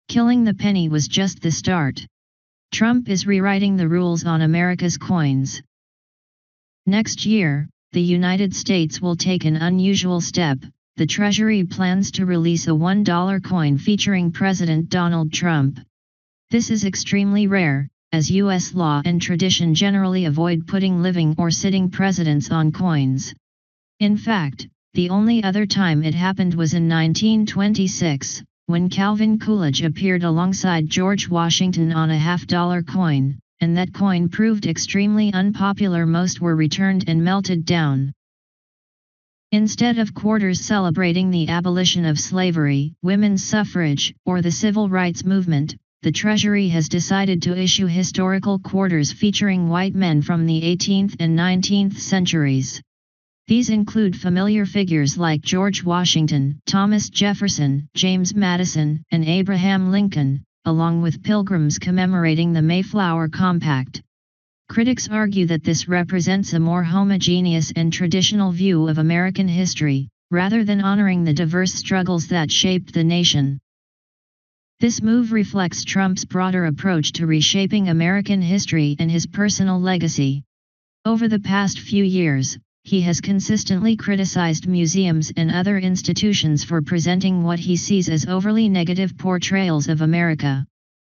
Killing the penny was just the start. Trump is rewriting the rules on America's coins. Next year, the United States will take an unusual step. The Treasury plans to release a $1 coin featuring President Donald Trump. This is extremely rare, as U.S. law and tradition generally avoid putting living or sitting presidents on coins. In fact, the only other time it happened was in 1926, when Calvin Coolidge appeared alongside George Washington on a half-dollar coin, and that coin proved extremely unpopular. Most were returned and melted down. Instead of quarters celebrating the abolition of slavery, women's suffrage, or the civil rights movement, the Treasury has decided to issue historical quarters featuring white men from the 18th and 19th centuries. These include familiar figures like George Washington, Thomas Jefferson, James Madison, and Abraham Lincoln, along with pilgrims commemorating the Mayflower Compact. Critics argue that this represents a more homogeneous and traditional view of American history, rather than honoring the diverse struggles that shaped the nation. This move reflects Trump's broader approach to reshaping American history and his personal legacy. Over the past few years, he has consistently criticized museums and other institutions for presenting what he sees as overly negative portrayals of America.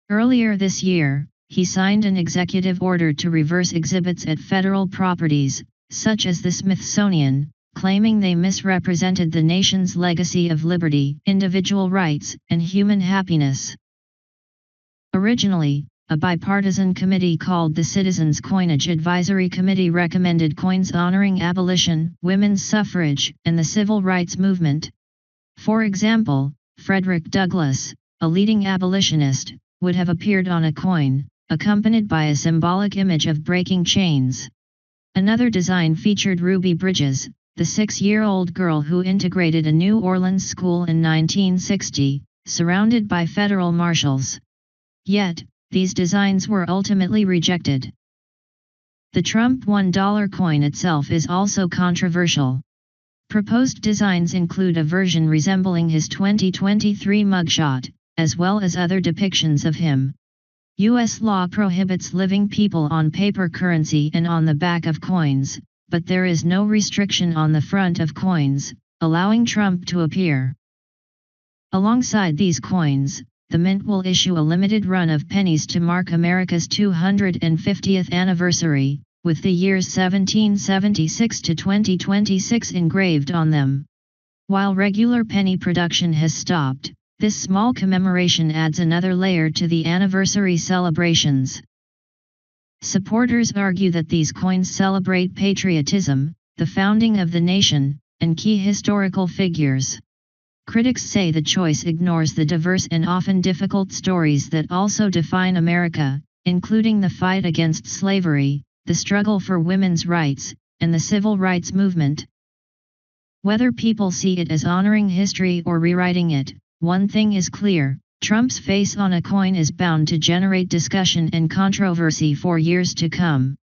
Earlier this year, he signed an executive order to reverse exhibits at federal properties, such as the Smithsonian, claiming they misrepresented the nation's legacy of liberty, individual rights, and human happiness. Originally, a bipartisan committee called the Citizens Coinage Advisory Committee recommended coins honoring abolition, women's suffrage, and the civil rights movement. For example, Frederick Douglass, a leading abolitionist, would have appeared on a coin, accompanied by a symbolic image of breaking chains. Another design featured Ruby Bridges, the 6-year-old girl who integrated a New Orleans school in 1960, surrounded by federal marshals. Yet, these designs were ultimately rejected. The Trump $1 coin itself is also controversial. Proposed designs include a version resembling his 2023 mugshot, as well as other depictions of him. U.S. law prohibits living people on paper currency and on the back of coins, but there is no restriction on the front of coins, allowing Trump to appear. Alongside these coins, the Mint will issue a limited run of pennies to mark America's 250th anniversary, with the years 1776 to 2026 engraved on them. While regular penny production has stopped, this small commemoration adds another layer to the anniversary celebrations. Supporters argue that these coins celebrate patriotism, the founding of the nation, and key historical figures. Critics say the choice ignores the diverse and often difficult stories that also define America, including the fight against slavery, the struggle for women's rights, and the civil rights movement. Whether people see it as honoring history or rewriting it, one thing is clear: Trump's face on a coin is bound to generate discussion and controversy for years to come.